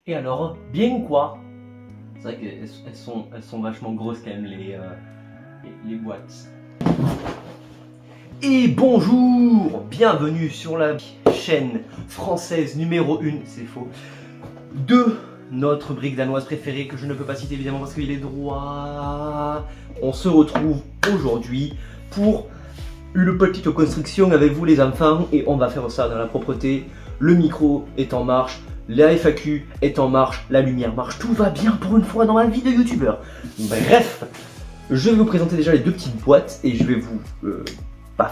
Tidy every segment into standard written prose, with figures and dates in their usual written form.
Et alors, bien ou quoi? C'est vrai qu'elles sont vachement grosses quand même les boîtes. Et bonjour, bienvenue sur la chaîne française numéro 1, c'est faux, de notre brique danoise préférée que je ne peux pas citer évidemment parce qu'il est droit. On se retrouve aujourd'hui pour une petite construction avec vous les enfants et on va faire ça dans la propreté. Le micro est en marche, la FAQ est en marche, la lumière marche, tout va bien pour une fois dans ma vie de youtubeur. Bref, je vais vous présenter déjà les deux petites boîtes et je vais vous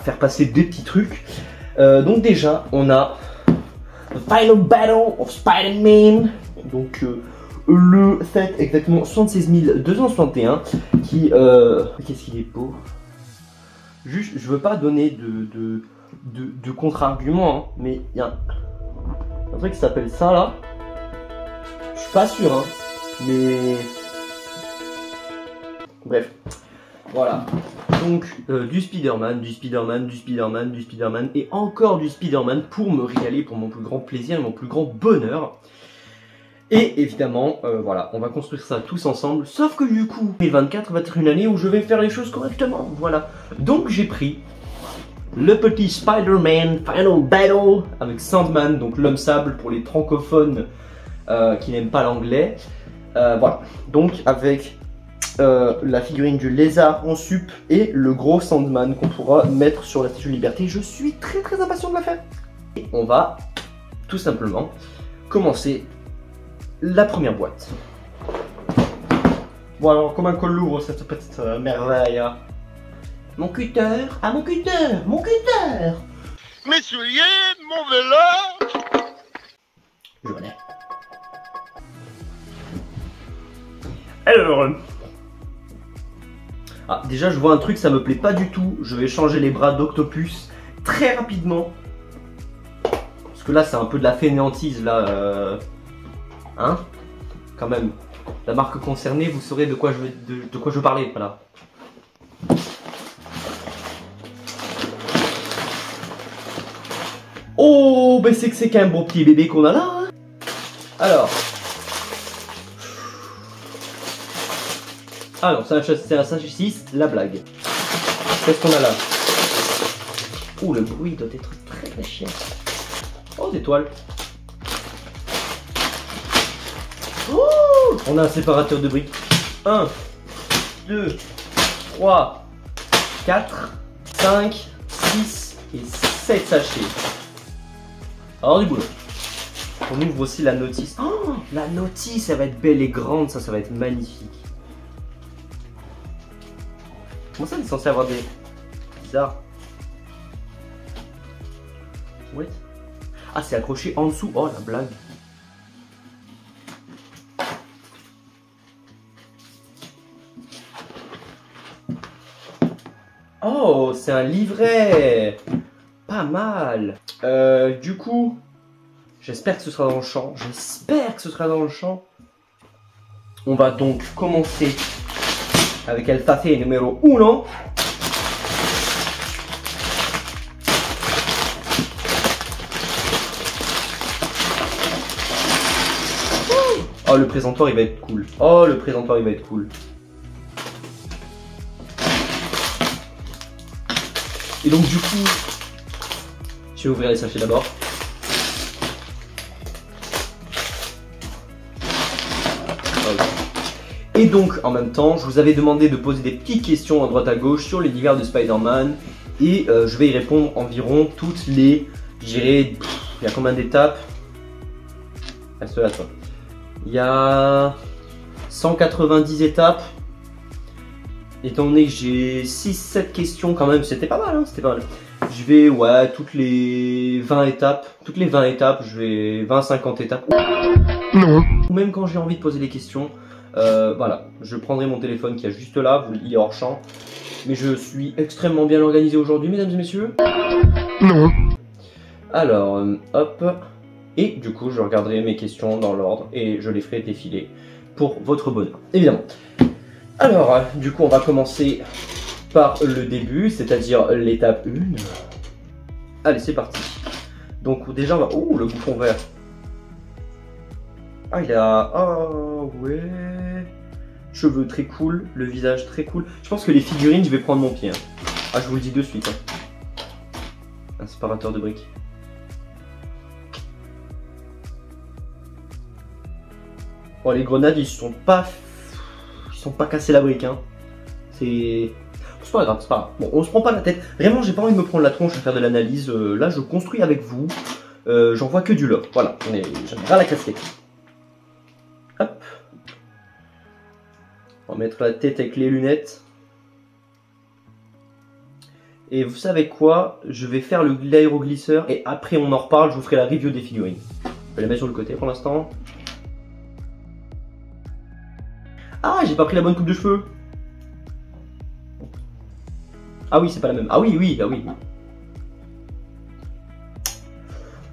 faire passer des petits trucs. Donc déjà, on a The Final Battle of Spider-Man. Donc le set exactement 76 261 qui... Qu'est-ce qu'il est beau. Juste, je veux pas donner de contre-argument, hein, mais il y a un truc qui s'appelle ça là. Je suis pas sûr, hein, mais... Bref, voilà. Donc du Spider-Man, du Spider-Man, du Spider-Man, du Spider-Man et encore du Spider-Man pour me régaler, pour mon plus grand plaisir et mon plus grand bonheur. Et évidemment, voilà, on va construire ça tous ensemble, sauf que du coup, 2024 va être une année où je vais faire les choses correctement, voilà. Donc j'ai pris le petit Spider-Man Final Battle avec Sandman, donc l'homme sable pour les francophones qui n'aiment pas l'anglais. Voilà, donc avec la figurine du lézard en sup et le gros Sandman qu'on pourra mettre sur la Statue de Liberté. Je suis très impatient de la faire. Et on va tout simplement commencer la première boîte. Bon alors, comme un col lourd cette petite merveille. Mon cutter, ah mon cutter, mon cutter. Mes souliers, mon vélo. Je l'ai. Alors... Ah, déjà je vois un truc, ça me plaît pas du tout. Je vais changer les bras d'Octopus très rapidement. Parce que là c'est un peu de la fainéantise là. Hein? Quand même. La marque concernée, vous saurez de quoi je parlais, voilà. Oh, ben c'est qu'un beau petit bébé qu'on a là. Hein. Alors. Ah non, c'est un sachet 6, la blague. Qu'est-ce qu'on a là? Oh, le bruit doit être très chiant. Oh, des toiles. Oh, on a un séparateur de briques. 1, 2, 3, 4, 5, 6 et 7 sachets. Alors du boulot. On ouvre aussi la notice. Oh, la notice, elle va être belle et grande, ça va être magnifique. Comment ça, il est censé avoir des... Bizarre. Ouais. Ah, c'est accroché en dessous. Oh, la blague. Oh, c'est un livret. Pas mal. Du coup, j'espère que ce sera dans le champ. J'espère que ce sera dans le champ. On va donc commencer avec el café numéro 1. Oh, le présentoir, il va être cool. Oh, le présentoir, il va être cool. Et donc, du coup, je vais ouvrir les sachets d'abord. Et donc, en même temps, je vous avais demandé de poser des petites questions à droite à gauche sur l'univers de Spider-Man. Et je vais y répondre environ toutes les... Je dirais... Il y a combien d'étapes? Reste là, toi. Il y a 190 étapes. Étant donné que j'ai 6-7 questions quand même, c'était pas mal, hein, c'était pas mal. Je vais, ouais, toutes les 20 étapes, je vais 20-50 étapes. Non. Ou même quand j'ai envie de poser des questions, voilà, je prendrai mon téléphone qui est juste là, il est hors champ. Mais je suis extrêmement bien organisé aujourd'hui, mesdames et messieurs. Non. Alors, hop. Et du coup, je regarderai mes questions dans l'ordre et je les ferai défiler pour votre bonheur, évidemment. Alors, du coup, on va commencer par le début, c'est-à-dire l'étape 1. Allez, c'est parti. Donc déjà, on va... Oh, le bouffon vert. Ah, il a... Oh, ouais... Cheveux très cool, le visage très cool. Je pense que les figurines, je vais prendre mon pied. Hein. Ah, je vous le dis de suite. Hein. Un séparateur de briques. Bon, les grenades, ils sont pas cassés la brique. Hein. C'est pas grave, c'est pas grave. Bon, on se prend pas la tête. Vraiment, j'ai pas envie de me prendre la tronche à faire de l'analyse. Là, je construis avec vous. J'en vois que du love. Voilà, j'aime bien la casquette. Hop. On va mettre la tête avec les lunettes. Et vous savez quoi? Je vais faire l'aéroglisseur et après on en reparle, je vous ferai la review des figurines. Je vais les mettre sur le côté pour l'instant. Ah, j'ai pas pris la bonne coupe de cheveux. Ah oui, c'est pas la même. Ah oui, oui, ah oui.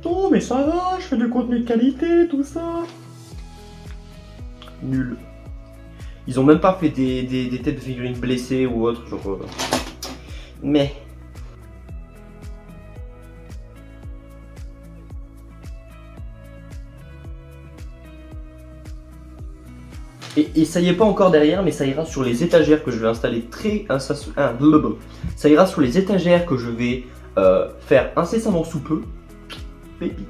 Oh, mais ça va, je fais du contenu de qualité, tout ça. Nul. Ils ont même pas fait des têtes de figurines blessées ou autre, genre... Mais... Et ça y est pas encore derrière, mais ça ira sur les étagères que je vais installer ça ira sur les étagères que je vais faire incessamment sous peu. Pépite.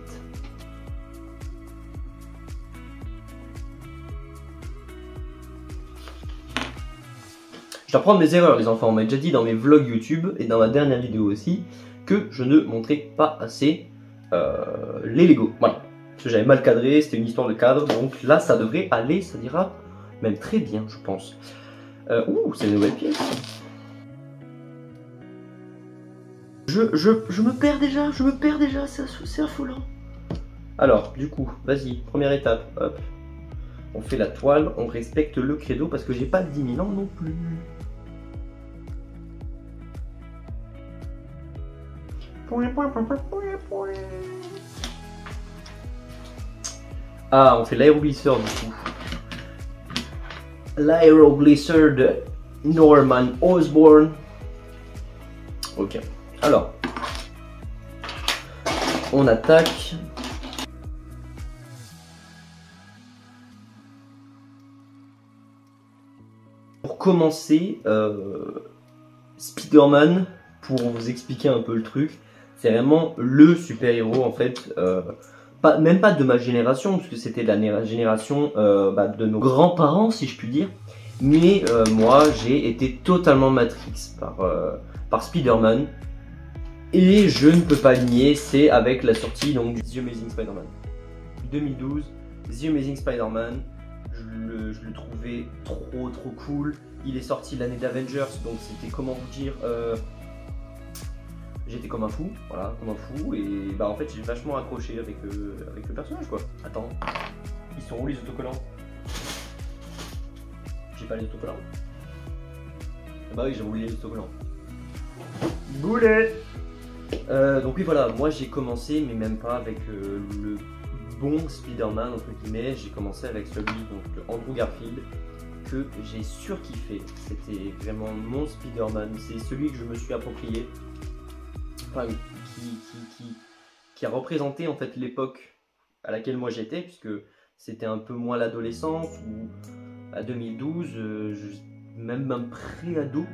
J'apprends de mes erreurs, les enfants. On m'a déjà dit dans mes vlogs YouTube et dans ma dernière vidéo aussi que je ne montrais pas assez les Lego. Voilà. Parce que j'avais mal cadré, c'était une histoire de cadre. Donc là, ça devrait aller, ça ira même très bien, je pense. Ouh, c'est une nouvelle pièce. Je me perds déjà, c'est affolant. Alors, du coup, vas-y, première étape, hop. On fait la toile, on respecte le credo parce que j'ai pas 10 000 ans non plus. Ah, on fait l'aéroglisseur du coup. L'aéroglisseur de Norman Osborn. Ok, alors. On attaque. Pour commencer, Spider-Man, pour vous expliquer un peu le truc, c'est vraiment le super-héros en fait, même pas de ma génération, parce que c'était la génération de nos grands-parents si je puis dire, mais moi j'ai été totalement matrix par Spider-Man, et je ne peux pas le nier, c'est avec la sortie donc, du The Amazing Spider-Man 2012, The Amazing Spider-Man. Je le trouvais trop cool. Il est sorti l'année d'Avengers, donc c'était, comment vous dire, j'étais comme un fou, voilà, comme un fou, et bah en fait j'ai vachement accroché avec le personnage quoi. Attends, ils sont où les autocollants? J'ai pas les autocollants. Bah oui, j'ai oublié les autocollants. Boulet. Donc oui voilà, moi j'ai commencé, mais même pas avec le bon Spider-Man entre guillemets, j'ai commencé avec celui donc Andrew Garfield que j'ai surkiffé. C'était vraiment mon Spider-Man, c'est celui que je me suis approprié, enfin qui a représenté en fait l'époque à laquelle moi j'étais, puisque c'était un peu moins l'adolescence ou à 2012, même un pré-ado.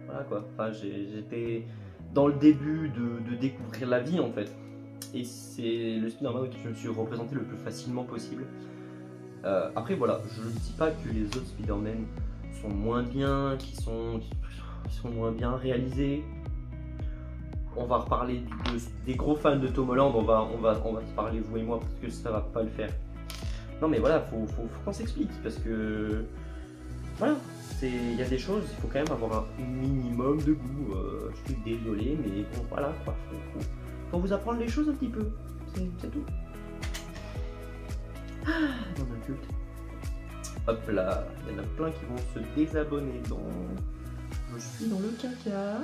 Voilà quoi, enfin j'étais dans le début de découvrir la vie en fait. Et c'est le Spider-Man que je me suis représenté le plus facilement possible. Après voilà, je ne dis pas que les autres Spider-Man sont moins bien, qui sont moins bien réalisés. On va reparler des gros fans de Tom Holland, on va se parler vous et moi parce que ça va pas le faire. Non mais voilà, faut qu'on s'explique parce que voilà, il y a des choses, il faut quand même avoir un minimum de goût. Je suis désolé, mais bon voilà quoi, faut vous apprendre les choses un petit peu, c'est tout. Ah, dans un culte. Hop là, il y en a plein qui vont se désabonner, donc je suis dans le caca.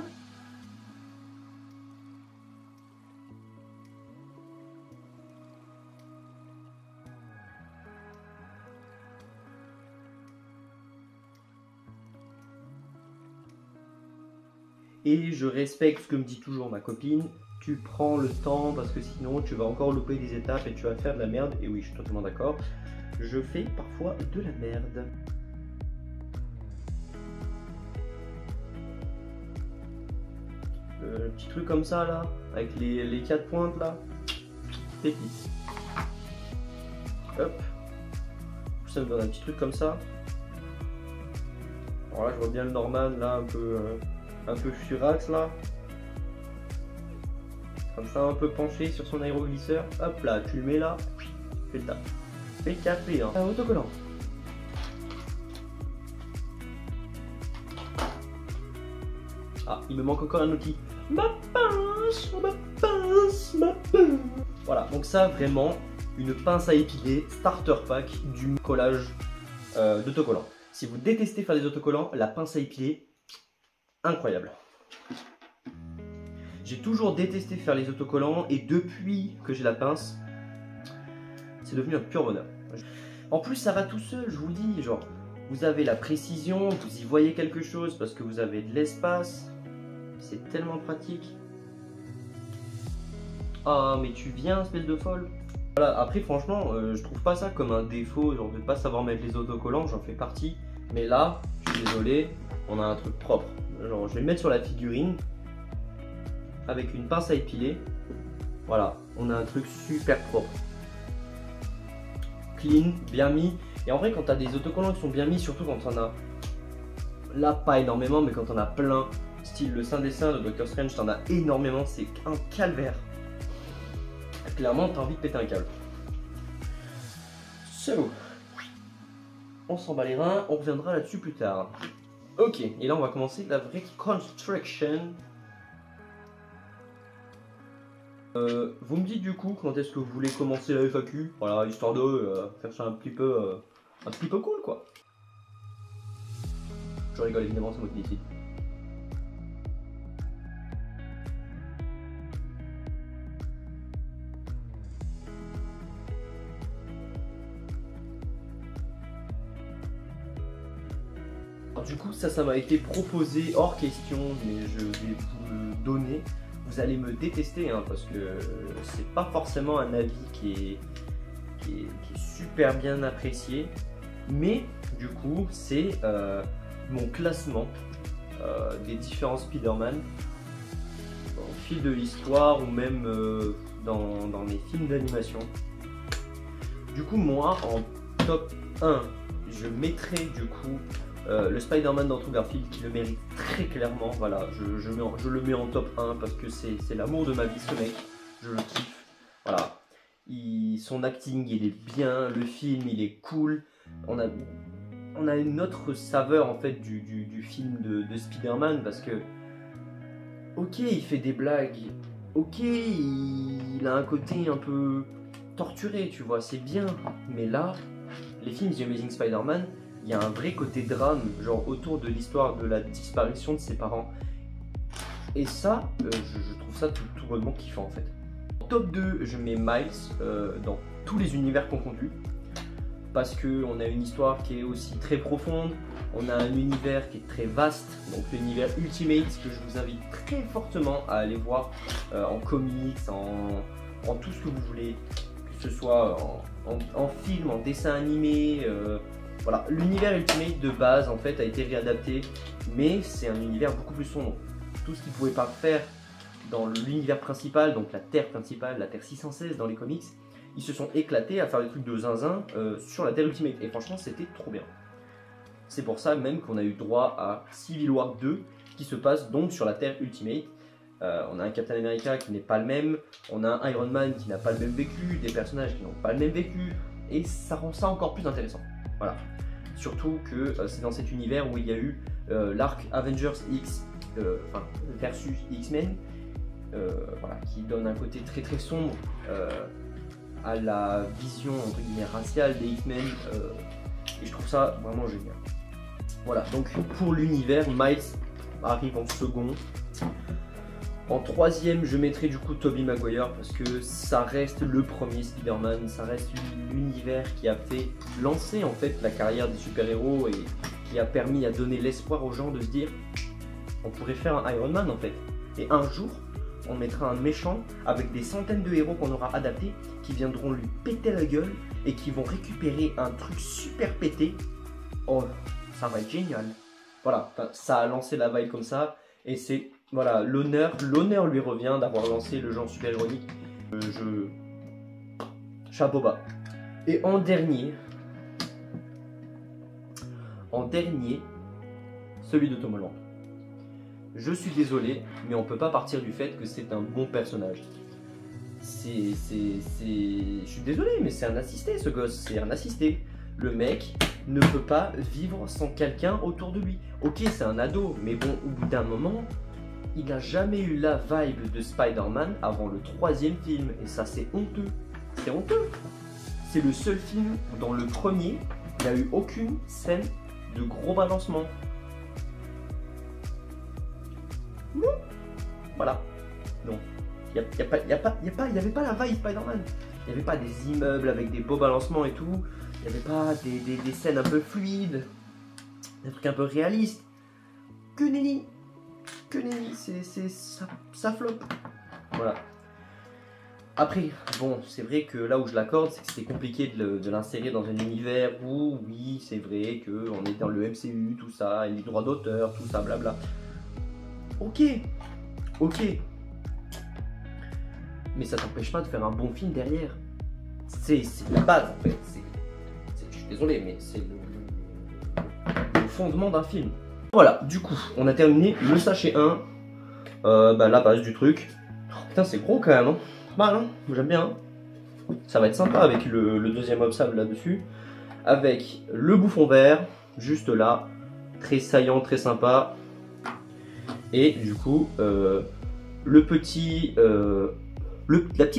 Et je respecte ce que me dit toujours ma copine, tu prends le temps parce que sinon tu vas encore louper des étapes et tu vas faire de la merde. Et oui, je suis totalement d'accord. Je fais parfois de la merde. Le petit truc comme ça là, avec les 4 pointes là, pépite. Hop. Ça me donne un petit truc comme ça. Alors là, je vois bien le Norman là, un peu furax là. Comme ça, un peu penché sur son aéroglisseur. Hop là, tu le mets là, fais le taf. Fais le café, hein. Autocollant. Ah, il me manque encore un outil. Ma pince, ma pince, ma pince. Voilà, donc ça vraiment, une pince à épiler, starter pack du collage d'autocollants. Si vous détestez faire des autocollants, la pince à épiler, incroyable. J'ai toujours détesté faire les autocollants et depuis que j'ai la pince, c'est devenu un pur bonheur. En plus, ça va tout seul, je vous le dis, genre, vous avez la précision, vous y voyez quelque chose parce que vous avez de l'espace. C'est tellement pratique. Ah, mais tu viens, espèce de folle. Voilà, après, franchement, je trouve pas ça comme un défaut, genre de pas savoir mettre les autocollants, j'en fais partie. Mais là, je suis désolé, on a un truc propre. Genre, je vais le mettre sur la figurine avec une pince à épiler. Voilà, on a un truc super propre. Clean, bien mis. Et en vrai, quand tu as des autocollants qui sont bien mis, surtout quand on a là, pas énormément, mais quand on a plein, style le Saint Dessin de Doctor Strange, t'en as énormément, c'est un calvaire. Clairement, t'as envie de péter un câble. So, on s'en bat les reins, on reviendra là-dessus plus tard. Ok, et là on va commencer la vraie construction. Vous me dites du coup quand est-ce que vous voulez commencer la FAQ, voilà, histoire de faire ça un petit peu cool quoi. Je rigole évidemment, c'est moi qui décide. Alors, du coup ça m'a été proposé hors question, mais je vais vous le donner. Vous allez me détester hein, parce que c'est pas forcément un avis qui est super bien apprécié, mais du coup c'est mon classement des différents Spider-Man au fil de l'histoire ou même dans mes films d'animation. Du coup moi en top 1 je mettrai du coup le Spider-Man d'Andrew Garfield qui le mérite très clairement, voilà, je le mets en top 1 parce que c'est l'amour de ma vie ce mec, je le kiffe, voilà, son acting il est bien, le film il est cool, on a une autre saveur en fait du film de Spider-Man parce que, ok il fait des blagues, ok il a un côté un peu torturé tu vois, c'est bien, mais là, les films The Amazing Spider-Man, il y a un vrai côté drame, genre autour de l'histoire de la disparition de ses parents. Et ça, je trouve ça tout bonnement kiffant en fait. En top 2, je mets Miles dans tous les univers confondus. Parce qu'on a une histoire qui est aussi très profonde, on a un univers qui est très vaste, donc l'univers Ultimate que je vous invite très fortement à aller voir en comics, en tout ce que vous voulez, que ce soit en film, en dessin animé. Voilà, l'univers Ultimate de base en fait a été réadapté, mais c'est un univers beaucoup plus sombre. Tout ce qu'ils ne pouvaient pas faire dans l'univers principal, donc la Terre principale, la Terre 616 dans les comics, ils se sont éclatés à faire des trucs de zinzin sur la Terre Ultimate. Et franchement, c'était trop bien. C'est pour ça même qu'on a eu droit à Civil War 2, qui se passe donc sur la Terre Ultimate. On a un Captain America qui n'est pas le même, on a un Iron Man qui n'a pas le même vécu, des personnages qui n'ont pas le même vécu, et ça rend ça encore plus intéressant. Voilà. Surtout que c'est dans cet univers où il y a eu l'arc Avengers X versus X-Men, voilà, qui donne un côté très très sombre à la vision entre guillemets raciale des X-Men, et je trouve ça vraiment génial. Voilà, donc pour l'univers, Miles arrive en second. En troisième, je mettrai du coup Tobey Maguire parce que ça reste le premier Spider-Man, ça reste l'univers qui a fait lancer en fait la carrière des super-héros et qui a permis à donner l'espoir aux gens de se dire on pourrait faire un Iron Man en fait. Et un jour, on mettra un méchant avec des centaines de héros qu'on aura adaptés qui viendront lui péter la gueule et qui vont récupérer un truc super pété. Oh, ça va être génial. Voilà, ça a lancé la vibe comme ça et c'est, voilà, l'honneur lui revient d'avoir lancé le genre super ironique. Chapeau bas. Et en dernier, celui de Tom Holland. Je suis désolé, mais on peut pas partir du fait que c'est un bon personnage. Je suis désolé, mais c'est un assisté ce gosse, c'est un assisté. Le mec ne peut pas vivre sans quelqu'un autour de lui. Ok, c'est un ado, mais bon, au bout d'un moment, il n'a jamais eu la vibe de Spider-Man avant le 3e film. Et ça, c'est honteux. C'est honteux. C'est le seul film où dans le premier, il n'y a eu aucune scène de gros balancement. Non. Voilà. Donc, il n'y avait pas la vibe Spider-Man. Il n'y avait pas des immeubles avec des beaux balancements et tout. Il n'y avait pas des scènes un peu fluides. Des trucs un peu réalistes. Que nenni. Que nenni. Ça floppe. Voilà. Après, bon, c'est vrai que là où je l'accorde, c'est que c'était compliqué de l'insérer dans un univers où, oui, c'est vrai qu'on est dans le MCU, tout ça, et les droits d'auteur, tout ça, blabla. Ok. Mais ça t'empêche pas de faire un bon film derrière. C'est la base, en fait. Je suis désolé, mais c'est le fondement d'un film. Voilà, du coup, on a terminé le sachet 1. La base du truc. Oh, putain, c'est gros quand même, hein. Mal, hein, j'aime bien. Hein. Ça va être sympa avec le deuxième obstacle là-dessus. Avec le bouffon vert, juste là. Très saillant, très sympa. Et du coup, la petite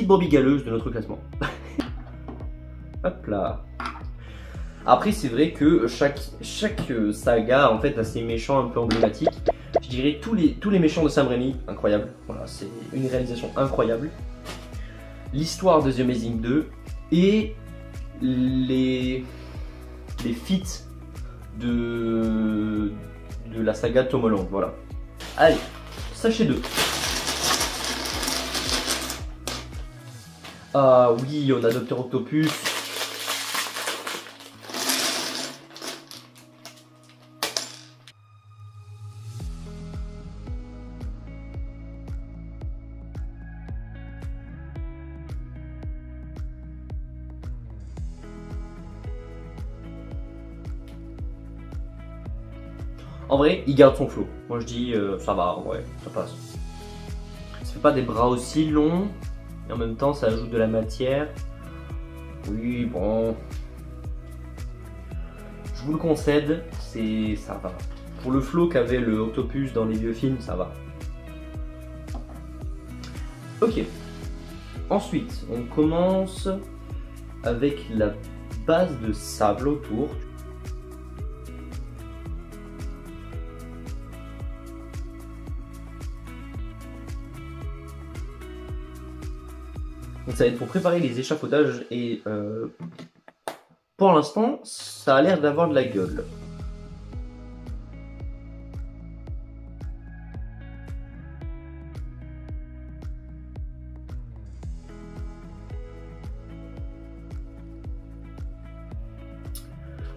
brebis galeuse de notre classement. Hop là. Après, c'est vrai que chaque saga en fait a ses méchants un peu emblématiques. Je dirais tous les méchants de Sam Raimi, incroyable. Voilà, c'est une réalisation incroyable. L'histoire de The Amazing 2 et les feats de la saga Tom Holland. Voilà. Allez, sachet 2. Ah oui, on a Dr Octopus. En vrai, il garde son flow. Moi je dis ça va, en vrai, ça passe. Ça fait pas des bras aussi longs, et en même temps ça ajoute de la matière. Oui, bon. Je vous le concède, ça va. Pour le flow qu'avait le Octopus dans les vieux films, ça va. Ok. Ensuite, on commence avec la base de sable autour. Donc ça va être pour préparer les échafaudages et pour l'instant ça a l'air d'avoir de la gueule.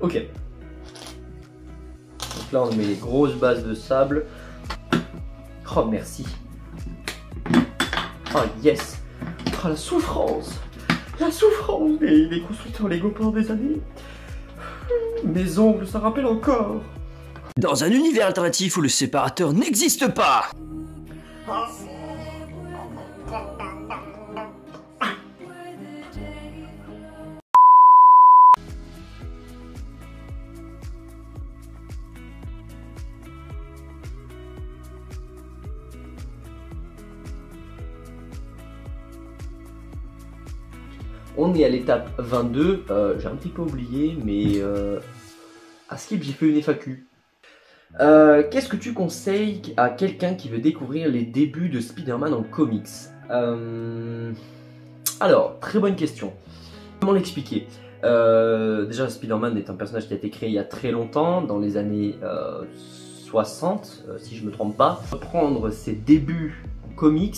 Ok. Donc là on met les grosses bases de sable. Oh merci. Oh yes. Oh, la souffrance des constructeurs Lego pendant des années. Mes ongles, ça rappelle encore. Dans un univers alternatif où le séparateur n'existe pas. On est à l'étape 22, j'ai un petit peu oublié, mais à Skip j'ai fait une FAQ. Qu'est-ce que tu conseilles à quelqu'un qui veut découvrir les débuts de Spider-Man en comics? Alors, très bonne question. Comment l'expliquer? Déjà, Spider-Man est un personnage qui a été créé il y a très longtemps, dans les années 60, si je ne me trompe pas. Prendre ses débuts en comics,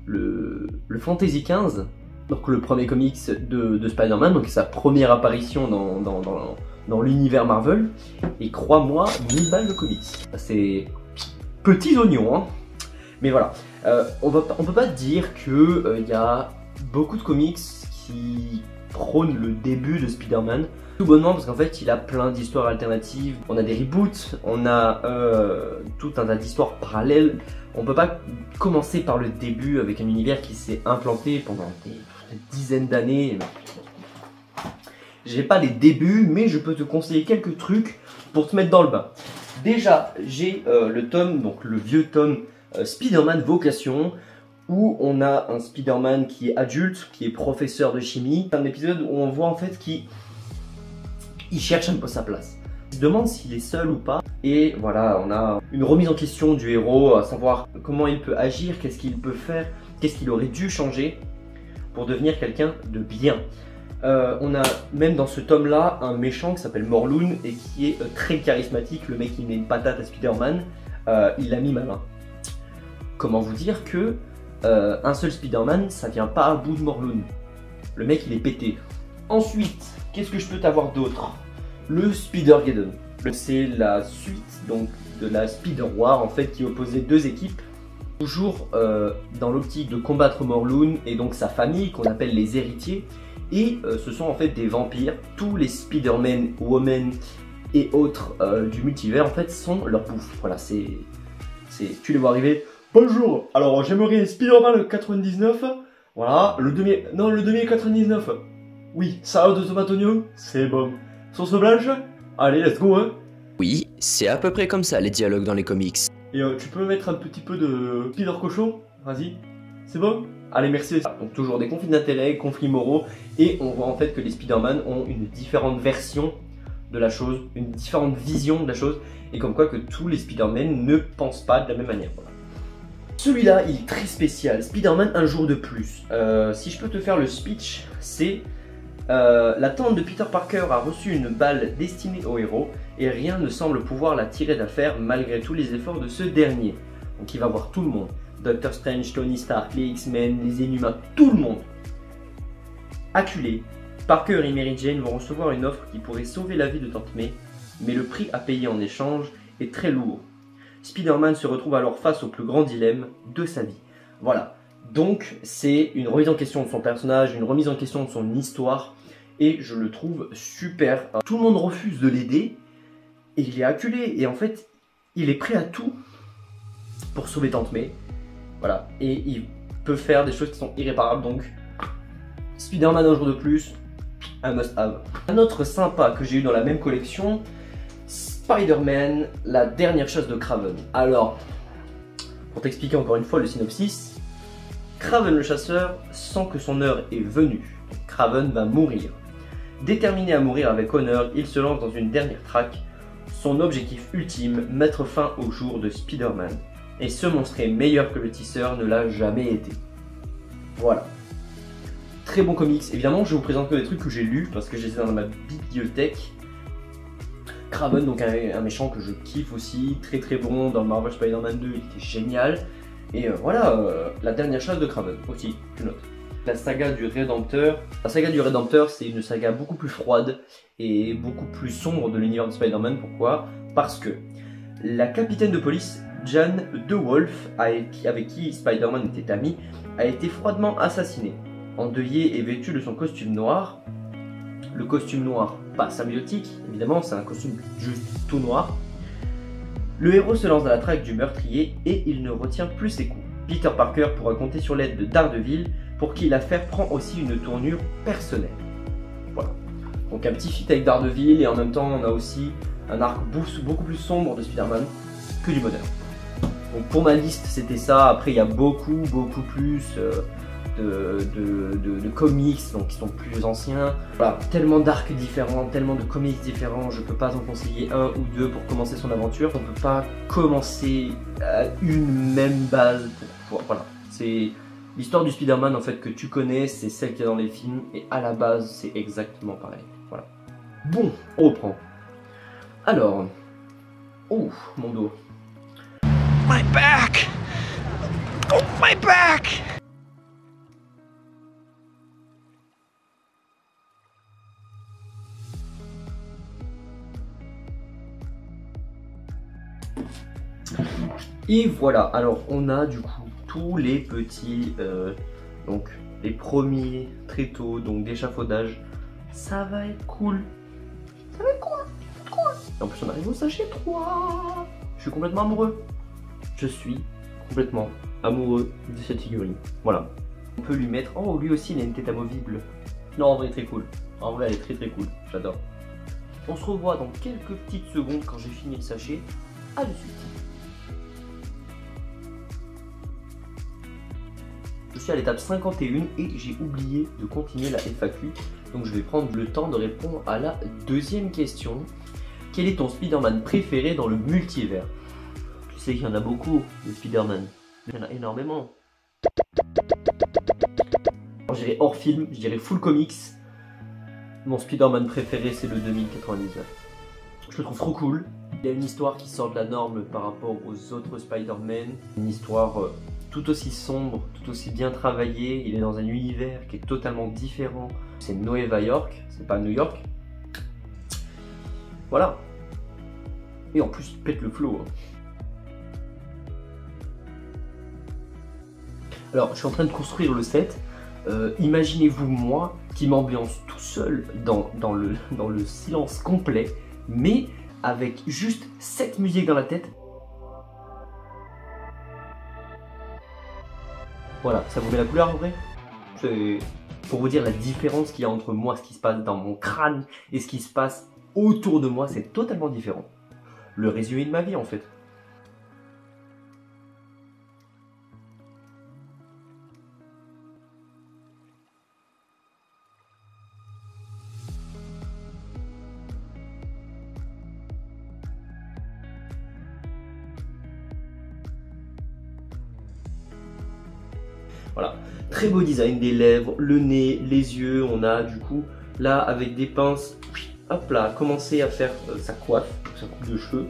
le Fantasy XV, donc le premier comics de Spider-Man, donc sa première apparition dans l'univers Marvel, et crois-moi, 1000 balles de comics. C'est petits oignons, hein. Mais voilà, on peut pas dire que y a beaucoup de comics qui prônent le début de Spider-Man. Tout bonnement parce qu'en fait il a plein d'histoires alternatives, on a des reboots, on a tout un tas d'histoires parallèles. On peut pas commencer par le début avec un univers qui s'est implanté pendant des dizaines d'années. J'ai pas les débuts, mais je peux te conseiller quelques trucs pour te mettre dans le bain. Déjà, j'ai le tome, donc le vieux tome Spider-Man Vocation, où on a un Spider-Man qui est adulte, qui est professeur de chimie. C'est un épisode où on voit en fait qu'il cherche un peu sa place. Il se demande s'il est seul ou pas. Et voilà, on a une remise en question du héros, à savoir comment il peut agir, qu'est-ce qu'il peut faire, qu'est-ce qu'il aurait dû changer pour devenir quelqu'un de bien. On a même dans ce tome-là un méchant qui s'appelle Morlun et qui est très charismatique. Le mec il met une patate à Spider-Man, il l'a mis malin. Comment vous dire que un seul Spider-Man, ça vient pas à bout de Morlun. Le mec il est pété. Ensuite, qu'est-ce que je peux t'avoir d'autre? Le Spider-Geddon. C'est la suite donc de la Spider-War en fait qui opposait deux équipes. Toujours dans l'optique de combattre Morlun et donc sa famille qu'on appelle les héritiers. Et ce sont en fait des vampires. Tous les Spider-Man, Women et autres du multivers en fait sont leur bouffe. Voilà, tu les vois arriver. Bonjour, alors j'aimerais Spider-Man 99. Voilà, le demi 99. Oui, salade de tomate oignon, c'est bon. Sauce blanche, allez, let's go, hein. Oui, c'est à peu près comme ça les dialogues dans les comics. Et tu peux mettre un petit peu de Spider cochon, vas-y, c'est bon. Allez, merci. Donc toujours des conflits d'intérêts, conflits moraux, et on voit en fait que les Spider-Man ont une différente version de la chose, une différente vision de la chose, et comme quoi que tous les Spider-Man ne pensent pas de la même manière. Voilà. Celui-là, il est très spécial. Spider-Man un jour de plus. Si je peux te faire le speech, c'est la tante de Peter Parker a reçu une balle destinée au héros et rien ne semble pouvoir la tirer d'affaire malgré tous les efforts de ce dernier. Donc il va voir tout le monde. Doctor Strange, Tony Stark, les X-Men, les Inhumains, tout le monde. Acculés, Parker et Mary Jane vont recevoir une offre qui pourrait sauver la vie de Tante May, mais le prix à payer en échange est très lourd. Spider-Man se retrouve alors face au plus grand dilemme de sa vie. Voilà, donc c'est une remise en question de son personnage, une remise en question de son histoire, et je le trouve super. Tout le monde refuse de l'aider, et il est acculé, et en fait, il est prêt à tout pour sauver Tante May. Voilà, et il peut faire des choses qui sont irréparables, donc Spider-Man un jour de plus, un must-have. Un autre sympa que j'ai eu dans la même collection, Spider-Man, la dernière chasse de Kraven. Alors, pour t'expliquer encore une fois le synopsis, Kraven le chasseur sent que son heure est venue. Kraven va mourir. Déterminé à mourir avec honneur, il se lance dans une dernière traque. Son objectif ultime, mettre fin au jour de Spider-Man. Et se montrer meilleur que le tisseur ne l'a jamais été. Voilà. Très bon comics. Évidemment, je vous présente que des trucs que j'ai lus parce que j'étais dans ma bibliothèque. Kraven, donc un méchant que je kiffe aussi, très très bon. Dans le Marvel Spider-Man 2, il était génial. Et voilà, la dernière chasse de Kraven aussi, je note. La saga du Rédempteur. La saga du Rédempteur, c'est une saga beaucoup plus froide et beaucoup plus sombre de l'univers de Spider-Man. Pourquoi? Parce que la capitaine de police, Jan DeWolf, avec qui Spider-Man était ami, a été froidement assassinée. Endeuillé et vêtu de son costume noir, le costume noir pas symbiotique, évidemment, c'est un costume juste tout noir, le héros se lance à la traque du meurtrier et il ne retient plus ses coups. Peter Parker pourra compter sur l'aide de Daredevil, pour qui l'affaire prend aussi une tournure personnelle. Voilà. Donc un petit feat avec Daredevil, et en même temps on a aussi un arc beaucoup plus sombre de Spider-Man que du bonheur. Donc pour ma liste c'était ça. Après il y a beaucoup plus de comics donc qui sont plus anciens. Voilà, tellement d'arcs différents, tellement de comics différents, je peux pas en conseiller un ou deux pour commencer son aventure. On peut pas commencer à une même base pour voilà. C'est l'histoire du Spider-Man en fait que tu connais, c'est celle qu'il y a dans les films, et à la base c'est exactement pareil. Voilà. Bon, on reprend. Alors, oh mon dos. My back! Oh, my back! Et voilà, alors on a du coup tous les petits, donc les premiers tréteaux, donc d'échafaudage. Ça va être cool. Ça va être cool, cool. Et en plus on arrive au sachet 3. Je suis complètement amoureux. Je suis complètement amoureux de cette figurine. Voilà. On peut lui mettre, oh lui aussi il a une tête amovible. Non, en vrai très cool. En vrai elle est très cool, j'adore. On se revoit dans quelques petites secondes quand j'ai fini le sachet. À de suite. Je suis à l'étape 51 et j'ai oublié de continuer la FAQ. Donc je vais prendre le temps de répondre à la deuxième question. Quel est ton Spider-Man préféré dans le multivers? Tu sais qu'il y en a beaucoup de Spider-Man. Il y en a énormément. Alors, je dirais hors film, je dirais full comics. Mon Spider-Man préféré c'est le 2099. Je le trouve trop cool. Il y a une histoire qui sort de la norme par rapport aux autres Spider-Man. Une histoire tout aussi sombre, tout aussi bien travaillée. Il est dans un univers qui est totalement différent. C'est Nueva York, c'est pas New York. Voilà. Et en plus il pète le flow. Alors je suis en train de construire le set. Imaginez-vous moi qui m'ambiance tout seul dans le silence complet, mais avec juste cette musique dans la tête. Voilà, ça vous met la couleur en vrai? C'est pour vous dire la différence qu'il y a entre moi, ce qui se passe dans mon crâne et ce qui se passe autour de moi, c'est totalement différent. Le résumé de ma vie en fait. Voilà, très beau design des lèvres, le nez, les yeux. On a du coup là avec des pinces, hop là, commencé à faire sa coiffe, sa coupe de cheveux.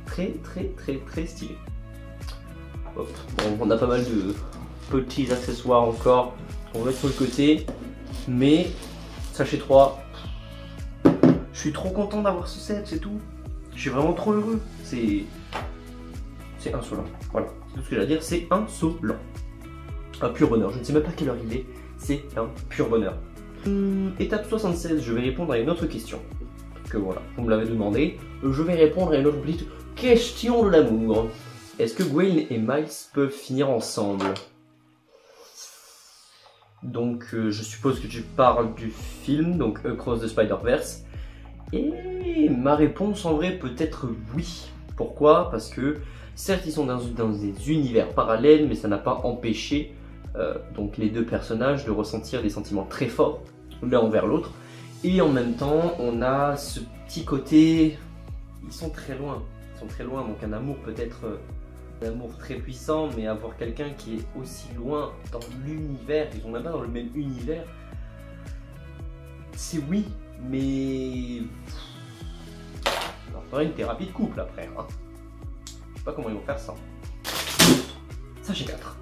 Très stylé. Hop. Bon, on a pas mal de petits accessoires encore. On va mettre sur le côté. Mais sachet 3. Je suis trop content d'avoir ce set, c'est tout. Je suis vraiment trop heureux. C'est insolent. Voilà, c'est tout ce que j'ai à dire, c'est insolent. Un pur bonheur, je ne sais même pas quelle heure il est, c'est un pur bonheur. Étape 76, je vais répondre à une autre question. Que voilà, vous me l'avez demandé. Je vais répondre à une autre petite question de l'amour. Est-ce que Gwen et Miles peuvent finir ensemble? Donc je suppose que tu parles du film, donc Across the Spider-Verse. Et ma réponse en vrai peut être oui. Pourquoi? Parce que certes ils sont dans des univers parallèles, mais ça n'a pas empêché donc les deux personnages de ressentir des sentiments très forts l'un envers l'autre. Et en même temps on a ce petit côté, ils sont très loin, donc un amour peut-être un amour très puissant, mais avoir quelqu'un qui est aussi loin dans l'univers, ils sont même pas dans le même univers, c'est oui, mais on ferait une thérapie de couple après, hein. Je sais pas comment ils vont faire ça. Sachet 4.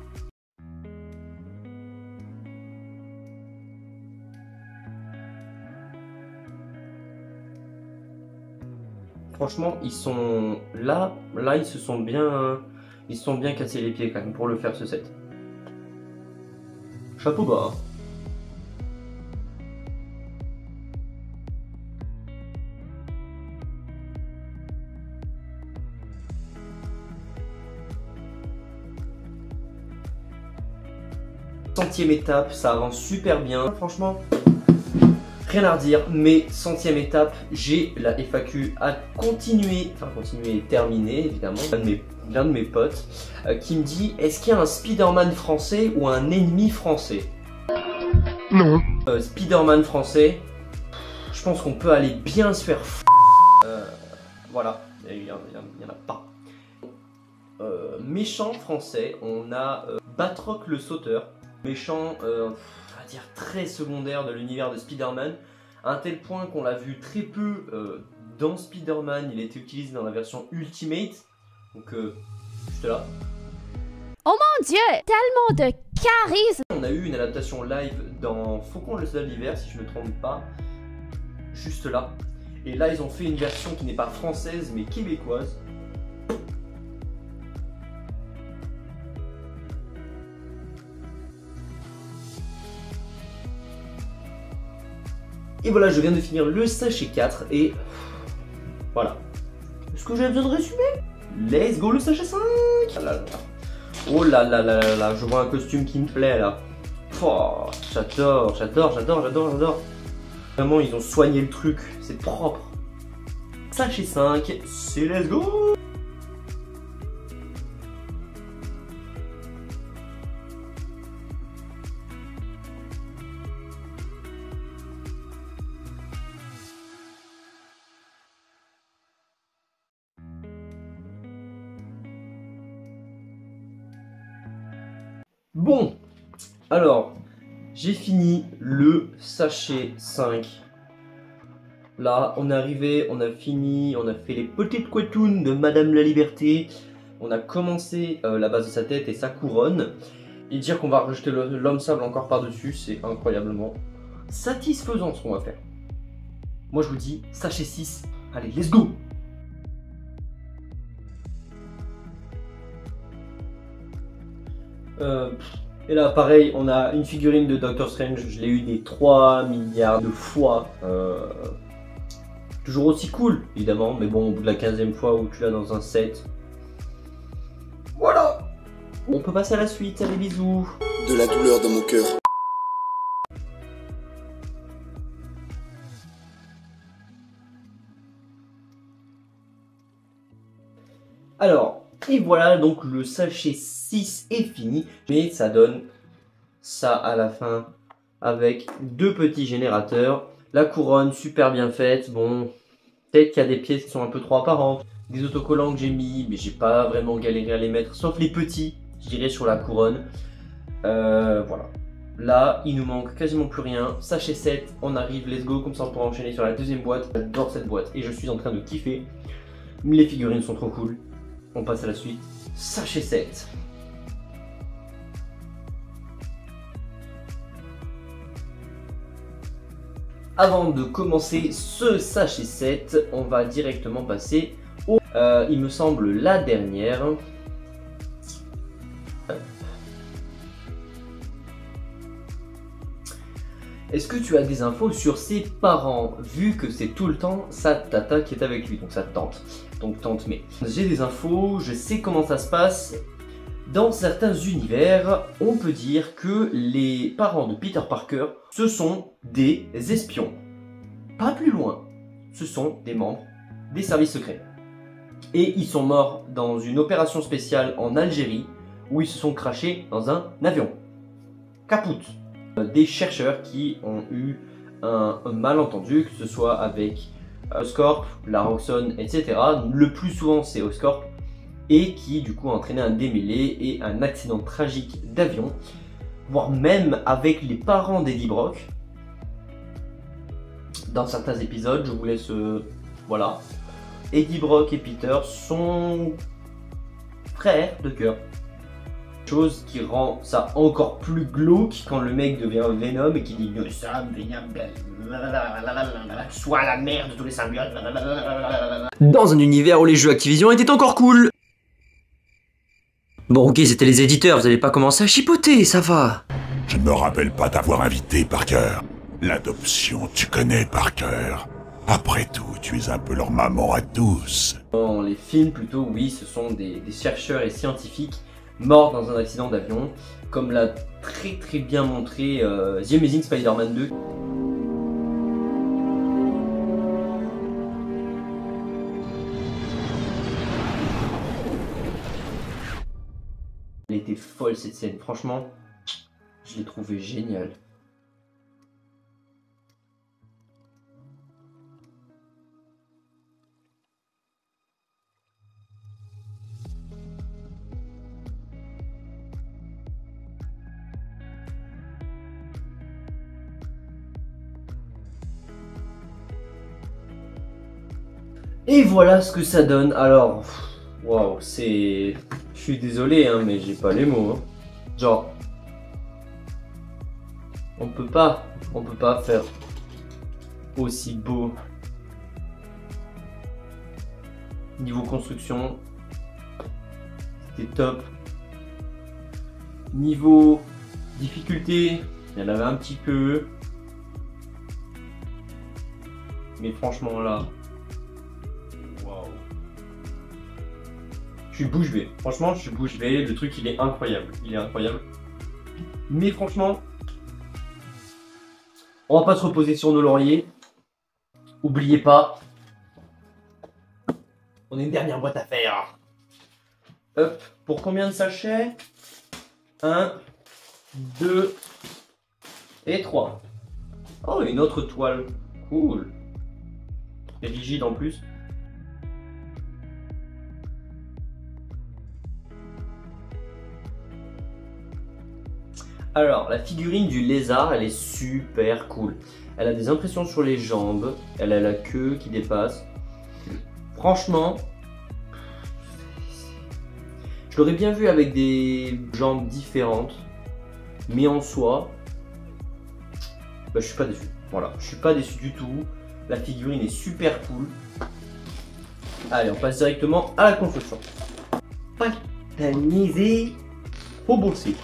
Franchement, ils sont là ils se sont bien cassés les pieds quand même pour le faire ce set. Chapeau bas. Hein. Centième étape, ça avance super bien. Franchement, rien à redire, mais centième étape, j'ai la FAQ à continuer, terminer évidemment. L'un de mes potes qui me dit, est-ce qu'il y a un Spider-Man français ou un ennemi français? Non. Spider-Man français, je pense qu'on peut aller bien se faire voilà, il n'y en a pas. Méchant français, on a Batroc le sauteur. Méchant, on va dire très secondaire de l'univers de Spider-Man, à un tel point qu'on l'a vu très peu dans Spider-Man. Il a été utilisé dans la version Ultimate, donc juste là. Oh mon dieu, tellement de charisme! On a eu une adaptation live dans Faucon le soldat de l'hiver, si je ne me trompe pas, juste là. Et là ils ont fait une version qui n'est pas française mais québécoise. Et voilà, je viens de finir le sachet 4 et voilà. Est-ce que j'avais besoin de résumer? Let's go le sachet 5. Ah là là. Oh là là là là là, je vois un costume qui me plaît là. Oh, j'adore. Vraiment, ils ont soigné le truc, c'est propre. Sachet 5, c'est let's go. Bon, alors, j'ai fini le sachet 5. Là, on est arrivé, on a fini, on a fait les petites couetounes de Madame la Liberté. On a commencé la base de sa tête et sa couronne. Et dire qu'on va rajouter l'homme sable encore par-dessus, c'est incroyablement satisfaisant ce qu'on va faire. Moi je vous dis, sachet 6, allez, let's go! Et là pareil, on a une figurine de Doctor Strange, je l'ai eu des 3 milliards de fois. Toujours aussi cool évidemment, mais bon au bout de la 15e fois où tu l'as dans un set. Voilà. On peut passer à la suite, allez bisous. De la douleur dans mon cœur. Alors, et voilà, donc le sachet 6 est fini, mais ça donne ça à la fin avec 2 petits générateurs. La couronne super bien faite, bon, peut-être qu'il y a des pièces qui sont un peu trop apparentes. Des autocollants que j'ai mis, mais j'ai pas vraiment galéré à les mettre, sauf les petits, je dirais, sur la couronne. Voilà. Là, il nous manque quasiment plus rien. Sachet 7, on arrive, let's go, comme ça on pourra enchaîner sur la deuxième boîte. J'adore cette boîte et je suis en train de kiffer. Les figurines sont trop cool. On passe à la suite. Sachet 7. Avant de commencer ce sachet 7, on va directement passer au... il me semble la dernière. Est-ce que tu as des infos sur ses parents, vu que c'est tout le temps sa tata qui est avec lui, donc sa tante, donc tante May. J'ai des infos, je sais comment ça se passe. Dans certains univers, on peut dire que les parents de Peter Parker, ce sont des espions. Pas plus loin, ce sont des membres des services secrets. Et ils sont morts dans une opération spéciale en Algérie, où ils se sont crashés dans un avion. Caput. Des chercheurs qui ont eu un malentendu, que ce soit avec Oscorp, la Roxxon, etc. Le plus souvent c'est Oscorp, et qui du coup a entraîné un démêlé et un accident tragique d'avion, voire même avec les parents d'Eddie Brock. Dans certains épisodes, je vous laisse... voilà. Eddie Brock et Peter sont frères de cœur. Chose qui rend ça encore plus glauque quand le mec devient Venom et qui dit nous sommes Venom, soit la mère de tous les symbiotes. Dans un univers où les jeux Activision étaient encore cool. Bon ok, c'était les éditeurs, vous allez pas commencer à chipoter, ça va. Je ne me rappelle pas t'avoir invité, Parker. L'adoption, tu connais, Parker. Après tout, tu es un peu leur maman à tous. Dans les films plutôt, oui, ce sont des chercheurs et scientifiques morts dans un accident d'avion, comme l'a très bien montré The Amazing Spider-Man 2. Elle était folle cette scène, franchement, je l'ai trouvée géniale. Et voilà ce que ça donne. Alors, waouh, c'est... Je suis désolé, hein, mais j'ai pas les mots. Hein. Genre, on peut pas faire aussi beau. Niveau construction, c'était top. Niveau difficulté, il y en avait un petit peu. Mais franchement là... Waouh. Je suis bouche bée. Franchement, je suis bouche bée. Le truc, il est incroyable. Il est incroyable. Mais franchement... On va pas se reposer sur nos lauriers. Oubliez pas... On a une dernière boîte à faire. Hop. Pour combien de sachets? 1, 2 et 3. Oh, une autre toile. Cool. Et rigide en plus. Alors, la figurine du lézard, elle est super cool. Elle a des impressions sur les jambes. Elle a la queue qui dépasse. Franchement, je l'aurais bien vu avec des jambes différentes. Mais en soi, bah, je suis pas déçu. Voilà, je suis pas déçu du tout. La figurine est super cool. Allez, on passe directement à la construction. Pataniser, faut bosser.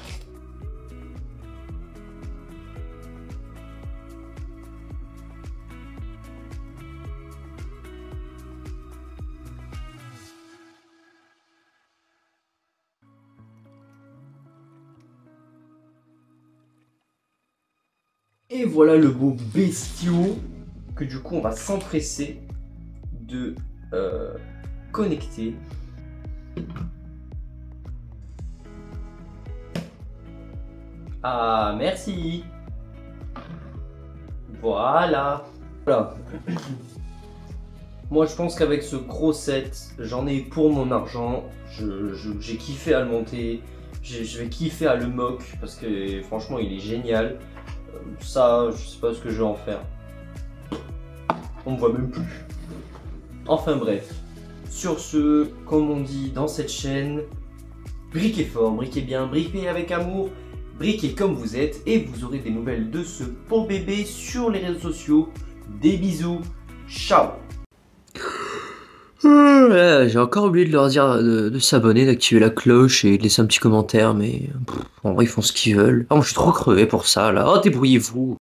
Et voilà le beau bestiau que du coup on va s'empresser de connecter. Ah merci. Voilà. Moi je pense qu'avec ce gros set, j'en ai pour mon argent. J'ai kiffé à le monter. Je vais kiffer à le mock parce que franchement il est génial. Ça, je sais pas ce que je vais en faire. On me voit même plus. Enfin bref. Sur ce, comme on dit dans cette chaîne, briquez fort, briquez bien, briquez avec amour, briquez comme vous êtes et vous aurez des nouvelles de ce beau bébé sur les réseaux sociaux. Des bisous, ciao. J'ai encore oublié de leur dire de s'abonner, d'activer la cloche et de laisser un petit commentaire, mais en vrai ils font ce qu'ils veulent. Ah, moi je suis trop crevé pour ça là, oh débrouillez-vous.